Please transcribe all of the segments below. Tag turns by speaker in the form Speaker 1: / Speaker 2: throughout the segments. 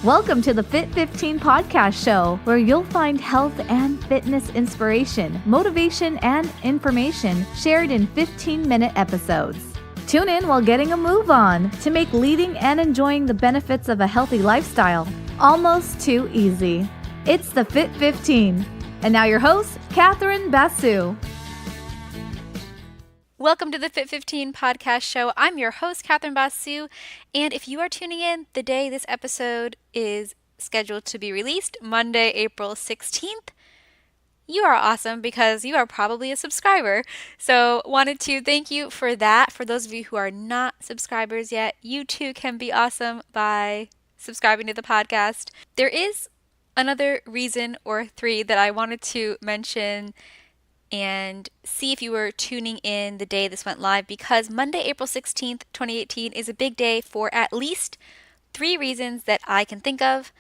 Speaker 1: Welcome to the Fit 15 podcast show, where you'll find health and fitness inspiration, motivation, and information shared in 15-minute episodes. Tune in while getting a move on to make leading and enjoying the benefits of a healthy lifestyle almost too easy. It's the Fit 15. And now your host, Catherine Basu.
Speaker 2: Welcome to the Fit 15 podcast show. I'm your host, Catherine Basu, and if you are tuning in the day this episode is scheduled to be released, Monday, April 16th, you are awesome because you are probably a subscriber. So wanted to thank you for that. For those of you who are not subscribers yet, you too can be awesome by subscribing to the podcast. There is another reason or three that I wanted to mention and see if you were tuning in the day this went live, because Monday, April 16th, 2018 is a big day for at least 3 reasons that I can think of.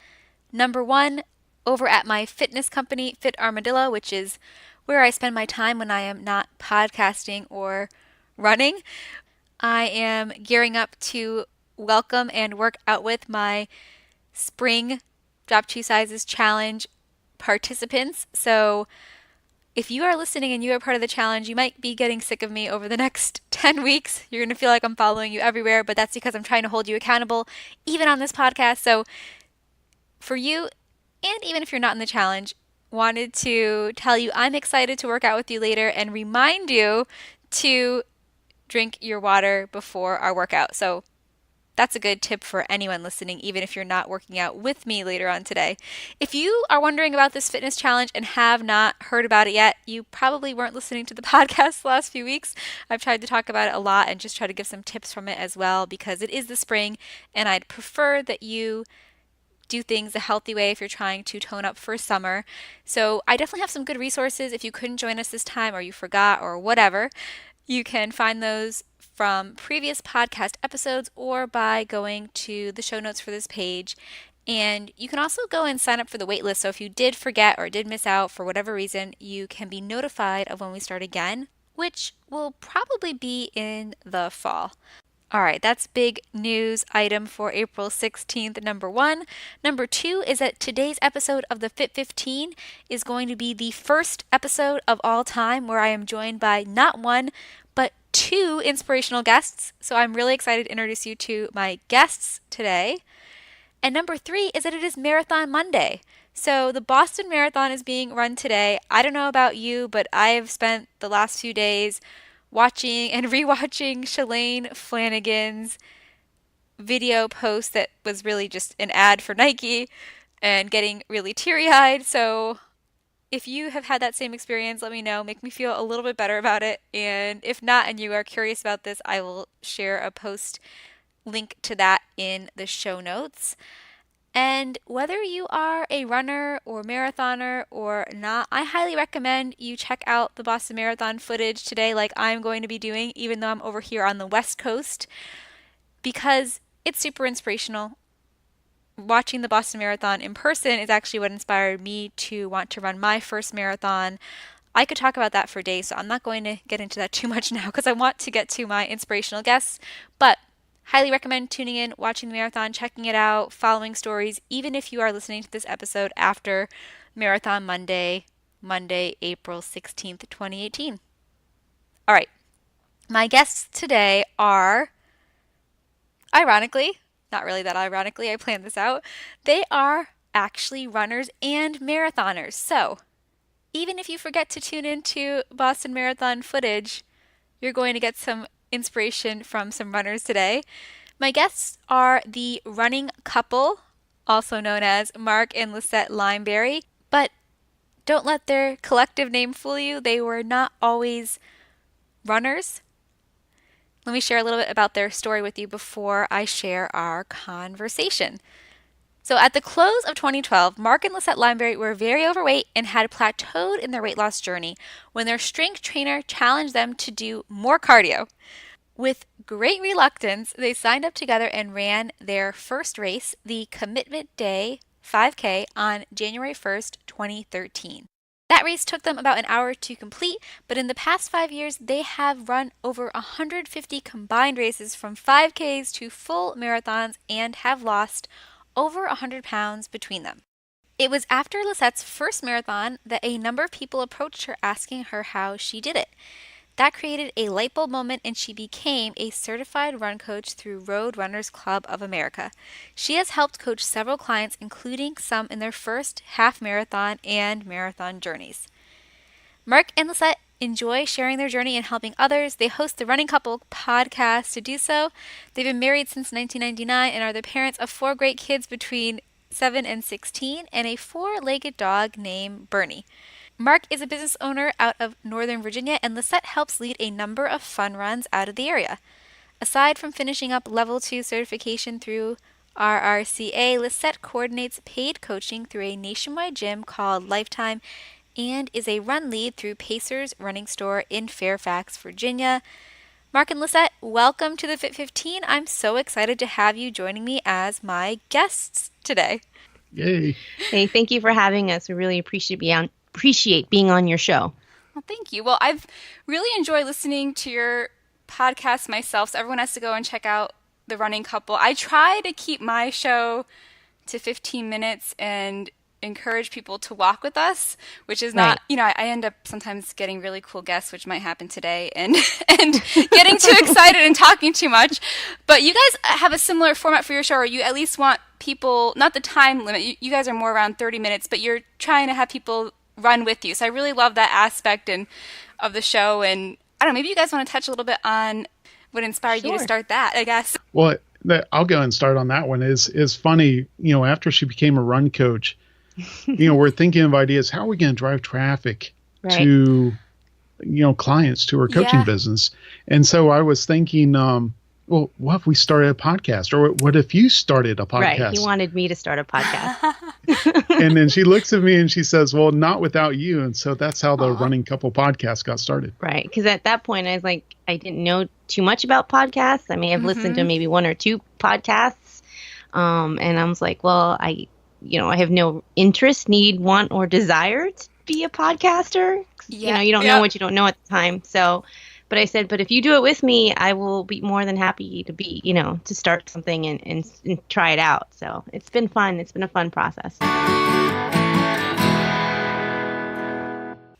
Speaker 2: Number 1, over at my fitness company, Fit Armadillo, which is where I spend my time when I am not podcasting or running, I am gearing up to welcome and work out with my spring Drop 2 Sizes Challenge participants. So if you are listening and you are part of the challenge, you might be getting sick of me over the next 10 weeks. You're going to feel like I'm following you everywhere, but that's because I'm trying to hold you accountable, even on this podcast. So for you, and even if you're not in the challenge, wanted to tell you I'm excited to work out with you later and remind you to drink your water before our workout. So that's a good tip for anyone listening, even if you're not working out with me later on today. If you are wondering about this fitness challenge and have not heard about it yet, you probably weren't listening to the podcast the last few weeks. I've tried to talk about it a lot and just try to give some tips from it as well, because it is the spring and I'd prefer that you do things a healthy way if you're trying to tone up for summer. So I definitely have some good resources. If you couldn't join us this time or you forgot or whatever, you can find those from previous podcast episodes or by going to the show notes for this page. And you can also go and sign up for the wait list. So if you did forget or did miss out for whatever reason, you can be notified of when we start again, which will probably be in the fall. All right, that's big news item for April 16th, number 1. Number 2 is that today's episode of the Fit 15 is going to be the first episode of all time where I am joined by not one, but 2 inspirational guests. So I'm really excited to introduce you to my guests today. And number 3 is that it is Marathon Monday. So the Boston Marathon is being run today. I don't know about you, but I've spent the last few days watching and rewatching Shalane Flanagan's video post that was really just an ad for Nike and getting really teary-eyed. So if you have had that same experience, let me know. Make me feel a little bit better about it. And if not, and you are curious about this, I will share a post link to that in the show notes. And whether you are a runner or marathoner or not, I highly recommend you check out the Boston Marathon footage today, like I'm going to be doing, even though I'm over here on the West Coast, because it's super inspirational. Watching the Boston Marathon in person is actually what inspired me to want to run my first marathon. I could talk about that for days, so I'm not going to get into that too much now because I want to get to my inspirational guests, but highly recommend tuning in, watching the marathon, checking it out, following stories, even if you are listening to this episode after Marathon Monday, April 16th, 2018. All right. My guests today are, ironically, not really that ironically, I planned this out, they are actually runners and marathoners. So even if you forget to tune into Boston Marathon footage, you're going to get some inspiration from some runners today. My guests are the running couple, also known as Mark and Lissett Lineberry, but don't let their collective name fool you. They were not always runners. Let me share a little bit about their story with you before I share our conversation. So at the close of 2012, Mark and Lissett Lineberry were very overweight and had plateaued in their weight loss journey when their strength trainer challenged them to do more cardio. With great reluctance, they signed up together and ran their first race, the Commitment Day 5K, on January 1st, 2013. That race took them about an hour to complete, but in the past 5 years, they have run over 150 combined races from 5Ks to full marathons and have lost over 100 pounds between them. It was after Lissett's first marathon that a number of people approached her asking her how she did it. That created a light bulb moment, and she became a certified run coach through Road Runners Club of America. She has helped coach several clients, including some in their first half marathon and marathon journeys. Mark and Lissett enjoy sharing their journey and helping others. They host the Running Couple podcast to do so. They've been married since 1999 and are the parents of 4 great kids between 7 and 16 and a 4-legged dog named Bernie. Mark is a business owner out of Northern Virginia, and Lissett helps lead a number of fun runs out of the area. Aside from finishing up Level 2 certification through RRCA, Lissett coordinates paid coaching through a nationwide gym called Lifetime and is a run lead through Pacers Running Store in Fairfax, Virginia. Mark and Lissett, welcome to the Fit 15. I'm so excited to have you joining me as my guests today.
Speaker 3: Yay.
Speaker 4: Hey, thank you for having us. We really appreciate being on your show.
Speaker 5: Well, thank you. Well, I've really enjoyed listening to your podcast myself, so everyone has to go and check out The Running Couple. I try to keep my show to 15 minutes and encourage people to walk with us, which is not, I end up sometimes getting really cool guests, which might happen today, and getting too excited and talking too much. But you guys have a similar format for your show, or you at least want people, not the time limit, you guys are more around 30 minutes, but you're trying to have people run with you. So I really love that aspect of the show. And I don't know, maybe you guys want to touch a little bit on what inspired you to start that, I guess.
Speaker 3: Well, I'll go and start on that one. Is funny, after she became a run coach, we're thinking of ideas. How are we going to drive traffic to, clients to our coaching business? And so I was thinking, well, what if we started a podcast? Or what if you started a podcast?
Speaker 4: Right. He wanted me to start a podcast.
Speaker 3: And then she looks at me and she says, well, not without you. And so that's how the Running Couple podcast got started.
Speaker 4: Right. Because at that point, I was like, I didn't know too much about podcasts. I may have listened to maybe 1 or 2 podcasts. And I was like, well, I have no interest, need, want, or desire to be a podcaster. You don't know what you don't know at the time. So, but I said, but if you do it with me, I will be more than happy to be, to start something and try it out. So it's been fun. It's been a fun process.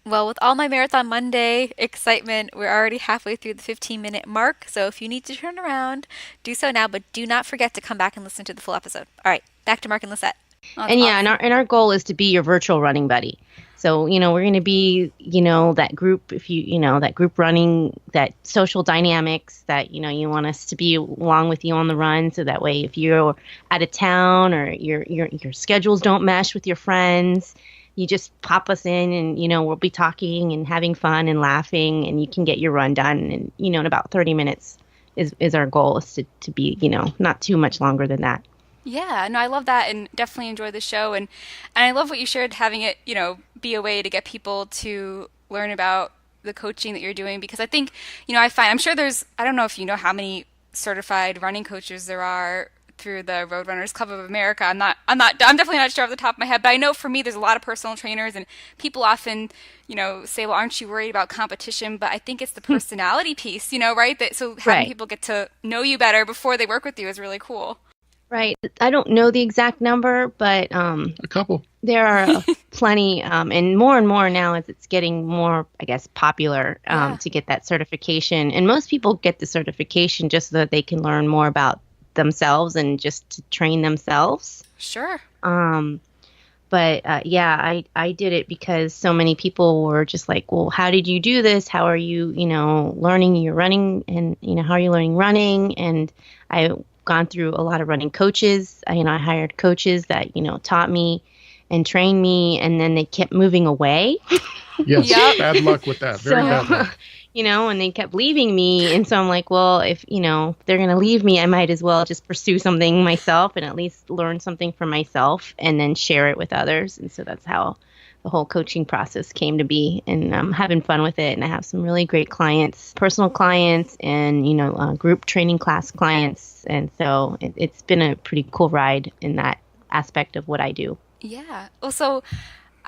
Speaker 2: Well, with all my Marathon Monday excitement, we're already halfway through the 15-minute mark. So if you need to turn around, do so now, but do not forget to come back and listen to the full episode. All right, back to Mark and Lissett.
Speaker 4: And our goal is to be your virtual running buddy. So, we're going to be, that group, if that group running, that social dynamics that, you want us to be along with you on the run. So that way, if you're out of town or your schedules don't mesh with your friends, you just pop us in and, we'll be talking and having fun and laughing, and you can get your run done. And, in about 30 minutes is our goal, is to be, not too much longer than that.
Speaker 5: Yeah, no, I love that and definitely enjoy the show. And I love what you shared, having it, be a way to get people to learn about the coaching that you're doing. Because I think, I'm sure I don't know if you know how many certified running coaches there are through the Road Runners Club of America. I'm definitely not sure off the top of my head, but I know for me, there's a lot of personal trainers, and people often, say, well, aren't you worried about competition? But I think it's the personality piece, right? So having people get to know you better before they work with you is really cool.
Speaker 4: Right. I don't know the exact number, but
Speaker 3: a couple.
Speaker 4: There are plenty, and more now as it's getting more, I guess, popular to get that certification. And most people get the certification just so that they can learn more about themselves and just to train themselves.
Speaker 5: Sure.
Speaker 4: But I did it because so many people were just like, well, how did you do this? How are you, learning your running, and, how are you learning running? And I gone through a lot of running coaches. I hired coaches that, taught me and trained me, and then they kept moving away.
Speaker 3: Yes, bad luck with that. Very bad luck.
Speaker 4: And they kept leaving me. And so I'm like, well, if they're going to leave me, I might as well just pursue something myself and at least learn something for myself and then share it with others. And so that's how the whole coaching process came to be, and I'm having fun with it. And I have some really great clients, personal clients, and, group training class clients. And so it's been a pretty cool ride in that aspect of what I do.
Speaker 5: Yeah. Also,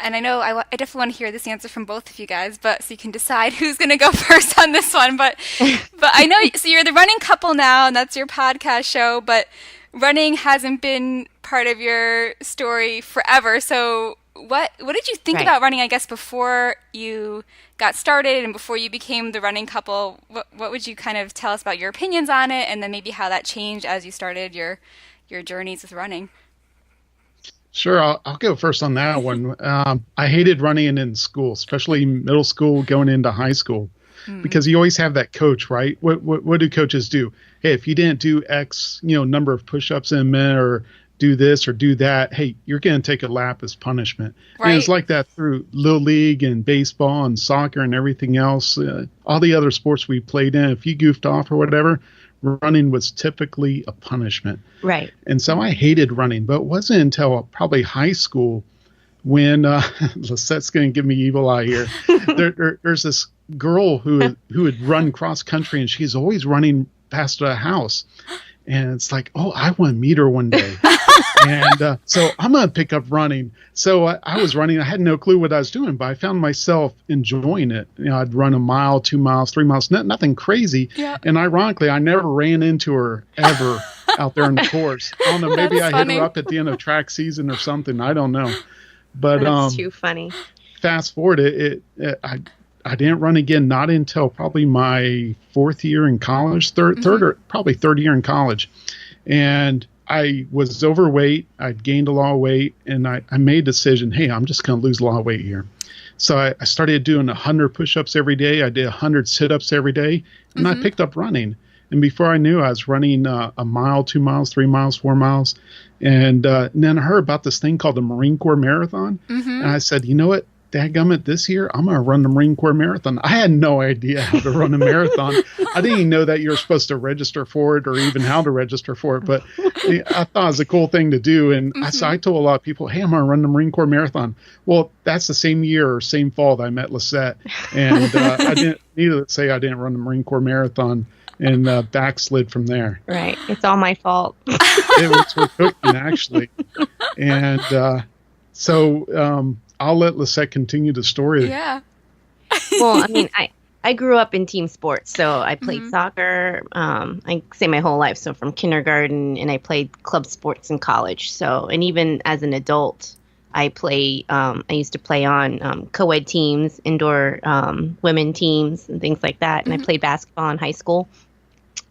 Speaker 5: and I know I definitely want to hear this answer from both of you guys, but so you can decide who's going to go first on this one. But I know, so you're the Running Couple now, and that's your podcast show. But running hasn't been part of your story forever. So what did you think about running, I guess, before you got started and before you became the running couple? What would you kind of tell us about your opinions on it, and then maybe how that changed as you started your journeys with running?
Speaker 3: Sure, I'll go first on that one. I hated running in school, especially middle school, going into high school, because you always have that coach, right? What do coaches do? Hey, if you didn't do X, number of push-ups in a minute, or do this or do that, hey, you're going to take a lap as punishment. Right. And it's like that through Little League and baseball and soccer and everything else. All the other sports we played in, if you goofed off or whatever, running was typically a punishment.
Speaker 4: Right.
Speaker 3: And so I hated running, but it wasn't until probably high school when Lissette's going to give me evil eye here. There's this girl who had run cross country, and she's always running past a house. And it's like, oh, I want to meet her one day. And so I'm going to pick up running. So I was running. I had no clue what I was doing, but I found myself enjoying it. I'd run a mile, 2 miles, 3 miles, nothing crazy. Yeah. And ironically, I never ran into her ever out there on the course. I don't know. Maybe I hit her up at the end of track season or something. I don't know. But
Speaker 4: that's too funny.
Speaker 3: Fast forward, I didn't run again, not until probably my fourth year in college, third or probably third year in college. And I was overweight. I'd gained a lot of weight, and I made a decision, hey, I'm just going to lose a lot of weight here. So I started doing 100 push-ups every day. I did 100 sit-ups every day, and I picked up running. And before I knew, I was running a mile, 2 miles, 3 miles, 4 miles. And then I heard about this thing called the Marine Corps Marathon. And I said, you know what? Dadgummit, this year, I'm going to run the Marine Corps Marathon. I had no idea how to run a marathon. I didn't even know that you were supposed to register for it or even how to register for it. But I thought it was a cool thing to do. And so I told a lot of people, hey, I'm going to run the Marine Corps Marathon. Well, that's the same year or same fall that I met Lissett. And I didn't need to say I didn't run the Marine Corps Marathon, and backslid from there.
Speaker 4: Right. It's all my fault.
Speaker 3: It was for cooking, actually. And so I'll let Lissett continue the story.
Speaker 5: Yeah.
Speaker 4: Well, I mean, I grew up in team sports, so I played soccer, I say my whole life, so from kindergarten, and I played club sports in college. So, and even as an adult, I used to play on co-ed teams, indoor women teams, and things like that. And I played basketball in high school.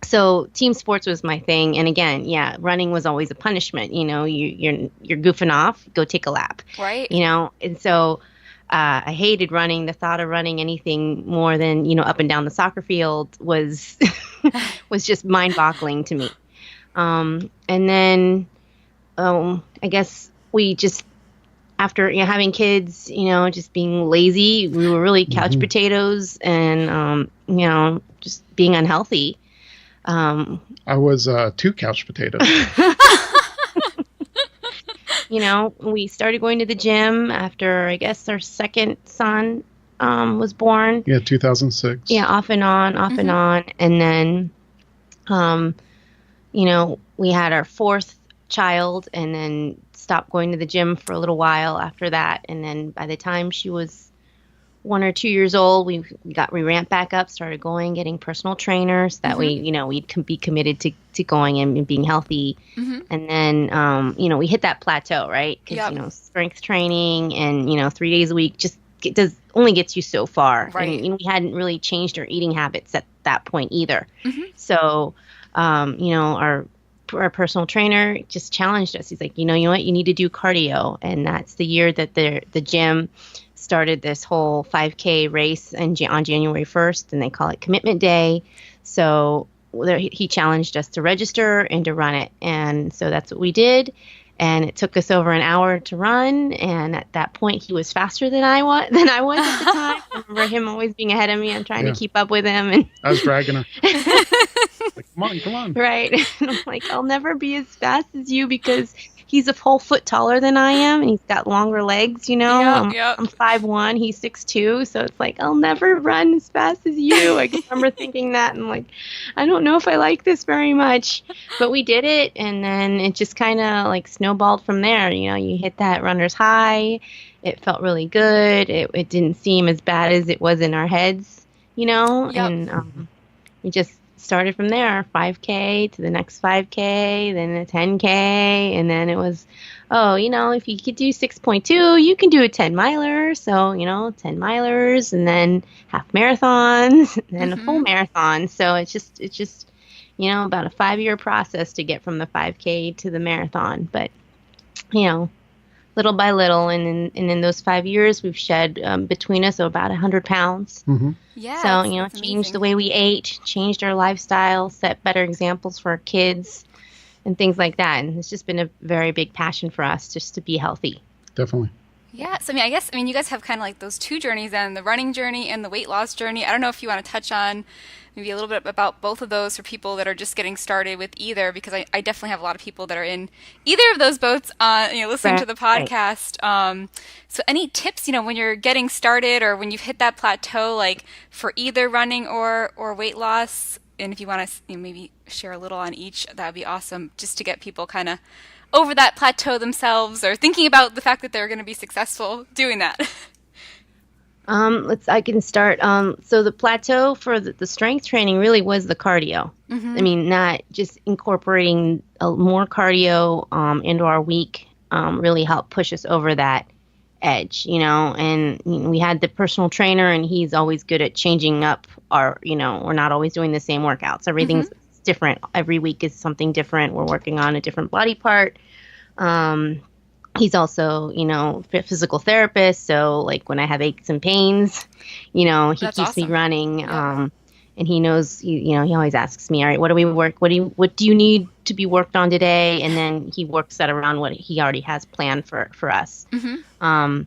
Speaker 4: So team sports was my thing. And again, yeah, running was always a punishment. You're goofing off, go take a lap.
Speaker 5: Right.
Speaker 4: And so I hated running. The thought of running anything more than, up and down the soccer field was just mind-boggling to me. And then I guess we just, after having kids, just being lazy, we were really couch potatoes and, just being unhealthy.
Speaker 3: I was 2 couch potatoes.
Speaker 4: We started going to the gym after, I guess, our second son was born.
Speaker 3: Yeah, 2006.
Speaker 4: Yeah, off and on. And then, we had our fourth child and then stopped going to the gym for a little while after that. And then by the time she was 1 or 2 years old, we ramped back up, started going, getting personal trainers that we'd be committed to going and being healthy. And then, we hit that plateau, right? Because, strength training and, 3 days a week just only gets you so far.
Speaker 5: Right.
Speaker 4: And we hadn't really changed our eating habits at that point either. So, our personal trainer just challenged us. He's like, you know what, you need to do cardio. And that's the year that the gym started this whole 5K race on January 1st, and they call it Commitment Day. So he challenged us to register and to run it. And so that's what we did. And it took us over an hour to run. And at that point, he was faster than I was at the time. I remember him always being ahead of me. I'm trying to keep up with him. And
Speaker 3: I was dragging her. Like, come on.
Speaker 4: Right. And I'm like, I'll never be as fast as you because he's a whole foot taller than I am, and he's got longer legs, I'm 5'1", he's 6'2", so it's like, I'll never run as fast as you. I remember thinking that, and like, I don't know if I like this very much. But we did it, and then it just kind of like snowballed from there. You hit that runner's high. It felt really good. It didn't seem as bad as it was in our heads, and we just started from there, 5K to the next 5K, then a 10K. And then it was, if you could do 6.2, you can do a 10 miler. So, 10 milers and then half marathons and then a full marathon. So it's just, about a 5-year process to get from the 5K to the marathon. But, little by little, and in those 5 years, we've shed between us about 100 pounds.
Speaker 3: Mm-hmm.
Speaker 5: Yeah.
Speaker 4: So,
Speaker 5: that's
Speaker 4: changed
Speaker 5: amazing.
Speaker 4: the way we ate, changed our lifestyle, set better examples for our kids, and things like that. And it's just been a very big passion for us just to be healthy.
Speaker 3: Definitely.
Speaker 5: Yeah. So, I guess you guys have kind of like those two journeys then, the running journey and the weight loss journey. I don't know if you want to touch on maybe a little bit about both of those for people that are just getting started with either, because I definitely have a lot of people that are in either of those boats, listening to the podcast. So any tips, when you're getting started or when you've hit that plateau, like for either running or weight loss, and if you want to maybe share a little on each, that would be awesome, just to get people kind of over that plateau themselves or thinking about the fact that they're going to be successful doing that.
Speaker 4: I can start. So the plateau for the strength training really was the cardio.
Speaker 5: Mm-hmm.
Speaker 4: Not just incorporating more cardio into our week really helped push us over that edge, and we had the personal trainer, and he's always good at changing up our, we're not always doing the same workouts. Everything's different. Every week is something different. We're working on a different body part. He's also, physical therapist. So like when I have aches and pains, he
Speaker 5: That's
Speaker 4: keeps
Speaker 5: awesome.
Speaker 4: me running.
Speaker 5: Yeah.
Speaker 4: And he knows, he always asks me, all right, what do you need to be worked on today? And then he works that around what he already has planned for us.
Speaker 5: Mm-hmm.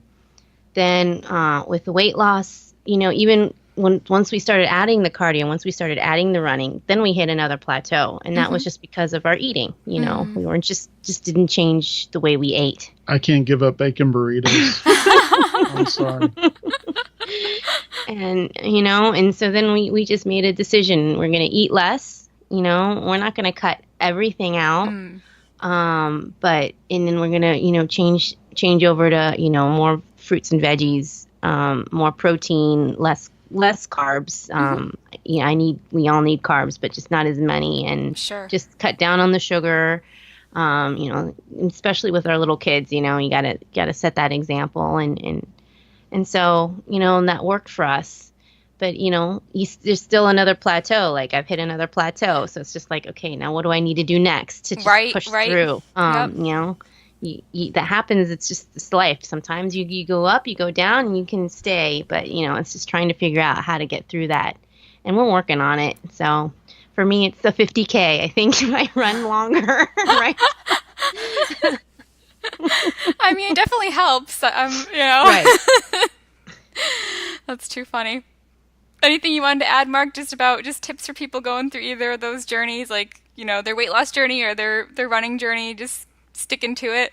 Speaker 4: Then with the weight loss, even once we started adding the cardio, once we started adding the running, then we hit another plateau. And that was just because of our eating. We weren't just didn't change the way we ate.
Speaker 3: I can't give up bacon burritos. I'm sorry.
Speaker 4: And, and so then we just made a decision. We're going to eat less, we're not going to cut everything out. And then we're going to, change over to, more fruits and veggies, more protein, less carbs. We all need carbs, but just not as many, and just cut down on the sugar. Especially with our little kids, you gotta set that example, and so, and that worked for us. But, there's still another plateau. Like I've hit another plateau. So it's just like, okay, now what do I need to do next to just push through? That happens. It's just this life. Sometimes you go up, you go down, and you can stay. But, it's just trying to figure out how to get through that. And we're working on it. So for me, it's the 50K. I think I run longer, right?
Speaker 5: It definitely helps.
Speaker 4: Right.
Speaker 5: That's too funny. Anything you wanted to add, Mark, just tips for people going through either of those journeys, like, their weight loss journey or their running journey, just sticking to it?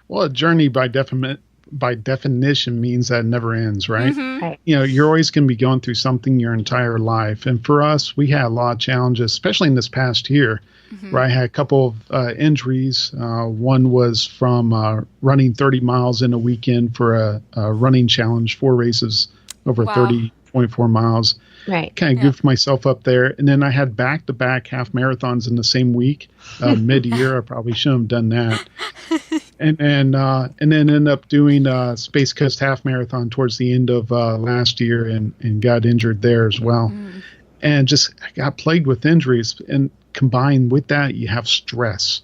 Speaker 3: Well, a journey by definition means that it never ends, right?
Speaker 5: Mm-hmm.
Speaker 4: Right.
Speaker 3: You're always going to be going through something your entire life. And for us, we had a lot of challenges, especially in this past year, where I had a couple of injuries. One was from running 30 miles in a weekend for a running challenge, 4 races over 30.4 miles.
Speaker 4: Right.
Speaker 3: Kind of goofed myself up there. And then I had back-to-back half marathons in the same week, mid-year. I probably shouldn't have done that. And then ended up doing Space Coast Half Marathon towards the end of last year and got injured there as well. And just got plagued with injuries. And combined with that, you have stress.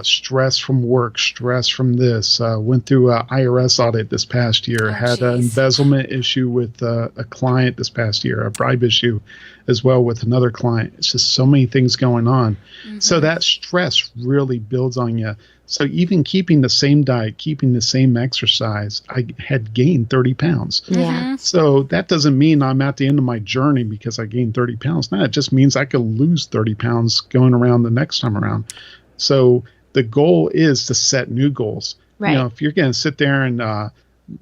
Speaker 3: Stress from work, stress from this. Went through an IRS audit this past year. Had an embezzlement issue with a client this past year, a bribe issue as well with another client. It's just so many things going on. So that stress really builds on you. So even keeping the same diet, keeping the same exercise, I had gained 30 pounds.
Speaker 4: Yeah.
Speaker 3: So that doesn't mean I'm at the end of my journey because I gained 30 pounds. No, it just means I could lose 30 pounds going around the next time around. So the goal is to set new goals.
Speaker 4: Right.
Speaker 3: If you're going to sit there and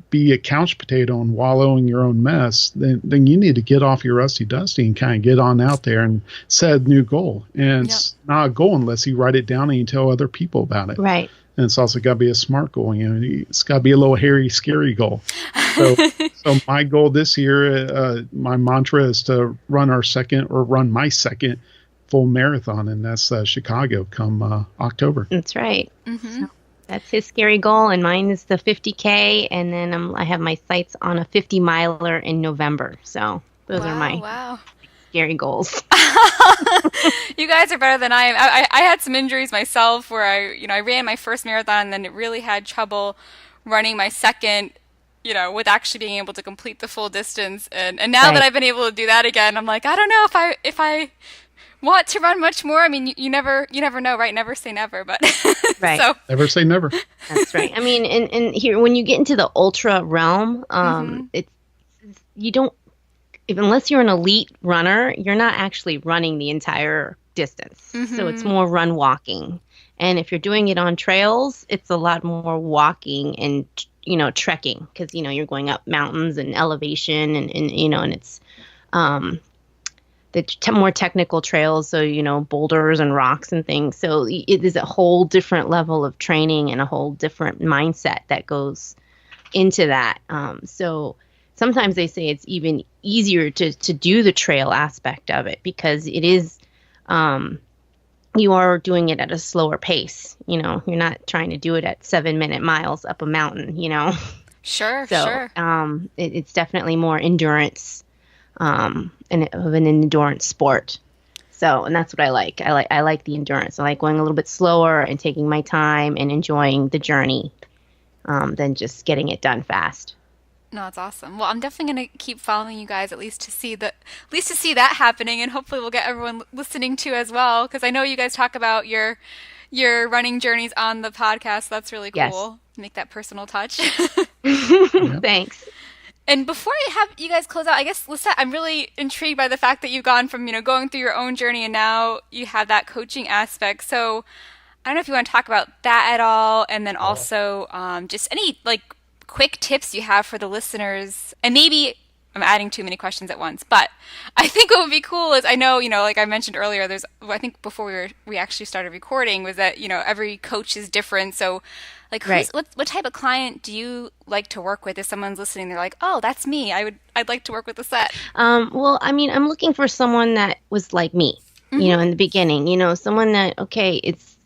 Speaker 3: be a couch potato and wallow in your own mess, then you need to get off your rusty dusty and kind of get on out there and set a new goal. And it's not a goal unless you write it down and you tell other people about it.
Speaker 4: Right.
Speaker 3: and it's also got to be a SMART goal. It's got to be a little hairy, scary goal. So, so my goal this year, my mantra is to run my second full marathon, and that's Chicago come October.
Speaker 4: That's right. So that's his scary goal, and mine is the 50K, and then I have my sights on a 50 miler in November. So those are my scary goals.
Speaker 5: You guys are better than I am. I had some injuries myself where I ran my first marathon, and then it really had trouble running my second, with actually being able to complete the full distance. And now that I've been able to do that again, I'm like, I don't know if I want to run much more. I mean, you never know, right? Never say never, but
Speaker 4: right.
Speaker 5: So
Speaker 3: never say never.
Speaker 4: That's right. I mean, and here when you get into the ultra realm, it's you don't. Unless you're an elite runner, you're not actually running the entire distance. So it's more run walking. And if you're doing it on trails, it's a lot more walking and, trekking because, you're going up mountains and elevation and it's the more technical trails. So, boulders and rocks and things. So it is a whole different level of training and a whole different mindset that goes into that. So sometimes they say it's even easier to do the trail aspect of it because it is, you are doing it at a slower pace. You're not trying to do it at 7-minute miles up a mountain,
Speaker 5: Sure,
Speaker 4: so,
Speaker 5: sure.
Speaker 4: It's definitely more endurance, and of an endurance sport. So, and that's what I like. I like the endurance. I like going a little bit slower and taking my time and enjoying the journey, than just getting it done fast.
Speaker 5: No, that's awesome. Well, I'm definitely going to keep following you guys at least to see that happening, and hopefully we'll get everyone listening too as well, because I know you guys talk about your running journeys on the podcast. That's really cool.
Speaker 4: Yes.
Speaker 5: Make that personal touch.
Speaker 4: Thanks.
Speaker 5: And before I have you guys close out, I guess, Lissett, I'm really intrigued by the fact that you've gone from, going through your own journey and now you have that coaching aspect. So I don't know if you want to talk about that at all, and then also just any quick tips you have for the listeners. And maybe I'm adding too many questions at once, but I think what would be cool is, I know, like I mentioned earlier, I think before we actually started recording, was that, every coach is different. So what type of client do you like to work with? If someone's listening, they're like, oh, that's me. I'd like to work with Lissett.
Speaker 4: Well, I mean, I'm looking for someone that was like me, in the beginning, someone that, okay, it's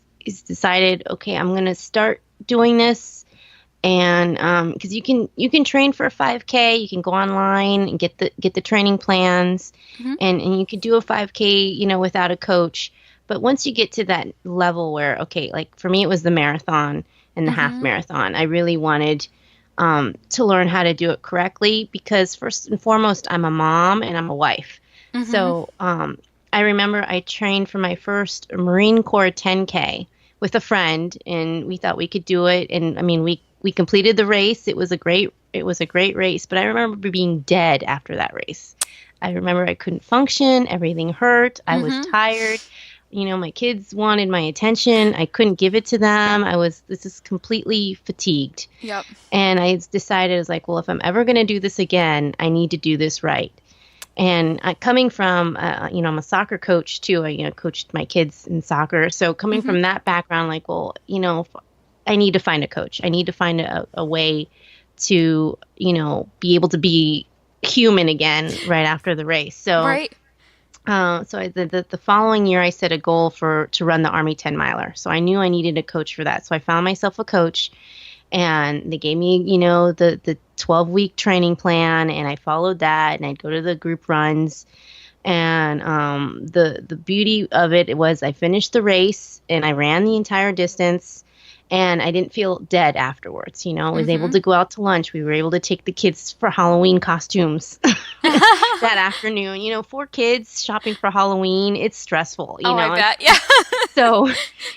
Speaker 4: decided, okay, I'm going to start doing this. And because you can train for a 5K, you can go online and get the training plans, and you can do a 5K, without a coach. But once you get to that level where, okay, like for me, it was the marathon and the half marathon. I really wanted to learn how to do it correctly because first and foremost, I'm a mom and I'm a wife. So I remember I trained for my first Marine Corps 10K with a friend, and we thought we could do it. And I mean, we completed the race. It was a great race, but I remember being dead after that race. I remember I couldn't function. Everything hurt. I was tired. My kids wanted my attention. I couldn't give it to them. This is completely fatigued.
Speaker 5: Yep. And
Speaker 4: I decided, I was like, well, if I'm ever going to do this again, I need to do this right. And coming from, I'm a soccer coach too. I coached my kids in soccer. So coming from that background, like, well, I need to find a coach. I need to find a way to, be able to be human again right after the race. So,
Speaker 5: right.
Speaker 4: The following year, I set a goal to run the Army 10 miler. So I knew I needed a coach for that. So I found myself a coach, and they gave me, the 12-week training plan, and I followed that, and I'd go to the group runs. And the beauty of it was I finished the race and I ran the entire distance. And I didn't feel dead afterwards. I was able to go out to lunch. We were able to take the kids for Halloween costumes that afternoon. 4 kids shopping for Halloween. It's stressful.
Speaker 5: I bet. Yeah.
Speaker 4: So,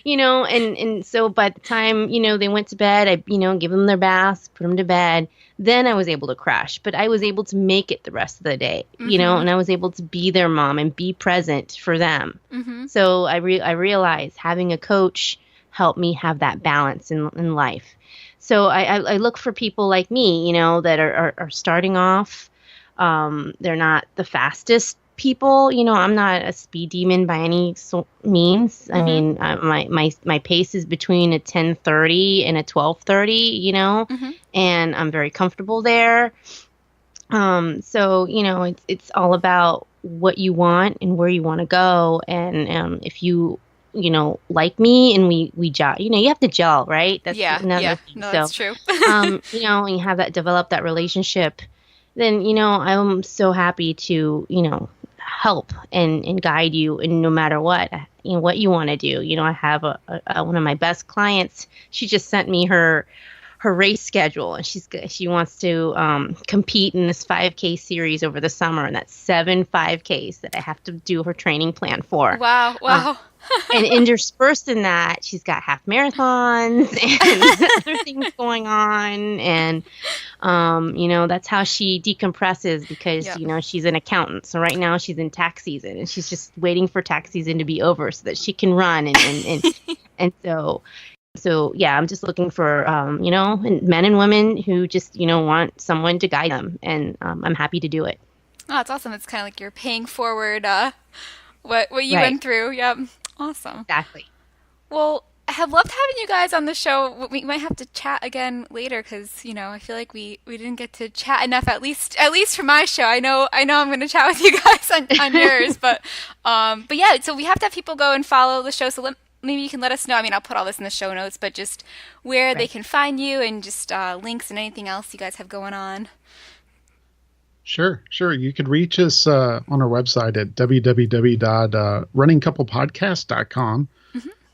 Speaker 4: and so by the time, they went to bed, I, give them their baths, put them to bed. Then I was able to crash. But I was able to make it the rest of the day, and I was able to be their mom and be present for them. So I realized having a coach help me have that balance in life. So I look for people like me, that are starting off. They're not the fastest people, I'm not a speed demon by any means. I mean, my pace is between a 10:30 and a 12:30, and I'm very comfortable there. So, it's all about what you want and where you want to go. And if you like me and we gel, you have to gel, right? That's another thing.
Speaker 5: No, that's true.
Speaker 4: And you have develop that relationship, then, I'm so happy to, help and guide you, and no matter what, what you want to do. I have one of my best clients. She just sent me her race schedule, and she wants to compete in this 5K series over the summer, and that's 7 5Ks that I have to do her training plan for.
Speaker 5: Wow.
Speaker 4: And interspersed in that, she's got half marathons and other things going on. And, that's how she decompresses because, she's an accountant. So right now she's in tax season, and she's just waiting for tax season to be over so that she can run. And so, yeah, I'm just looking for, men and women who just, want someone to guide them. And I'm happy to do it.
Speaker 5: Oh, it's awesome. It's kind of like you're paying forward what you went through. Yep. Awesome.
Speaker 4: Exactly.
Speaker 5: Well, I have loved having you guys on the show. We might have to chat again later because, I feel like we didn't get to chat enough, at least for my show. I know I'm going to chat with you guys on yours, but yeah, so we have to have people go and follow the show. So maybe you can let us know. I mean, I'll put all this in the show notes, but just where they can find you and just links and anything else you guys have going on.
Speaker 3: Sure. You could reach us on our website at www.runningcouplepodcast.com.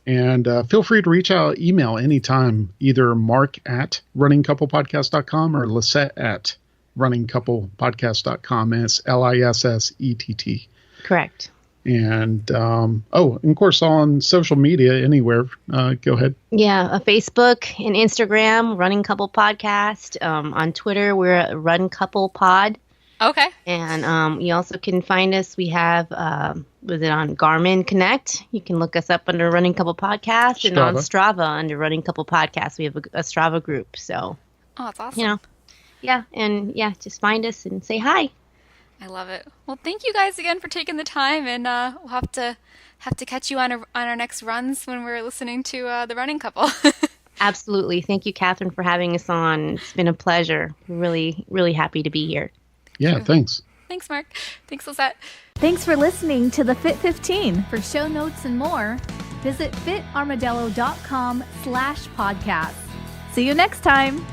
Speaker 3: And feel free to reach out, email anytime, either mark@runningcouplepodcast.com or Lissett@runningcouplepodcast.com. And it's LISSETT.
Speaker 4: Correct.
Speaker 3: And, of course, on social media, anywhere. Go ahead.
Speaker 4: Yeah, Facebook and Instagram, Running Couple Podcast. On Twitter, we're at Run Couple Pod.
Speaker 5: Okay.
Speaker 4: And you also can find us. We have, was it on Garmin Connect? You can look us up under Running Couple Podcast. And on Strava under Running Couple Podcast. We have a Strava group. So,
Speaker 5: that's awesome.
Speaker 4: Just find us and say hi.
Speaker 5: I love it. Well, thank you guys again for taking the time, and we'll have to catch you on our next runs when we're listening to the Running Couple.
Speaker 4: Absolutely. Thank you, Catherine, for having us on. It's been a pleasure. Really, really happy to be here.
Speaker 3: Yeah, thanks.
Speaker 5: Thanks, Mark. Thanks, Lissett.
Speaker 1: Thanks for listening to the Fit 15. For show notes and more, visit fitarmadillo.com/podcast. See you next time.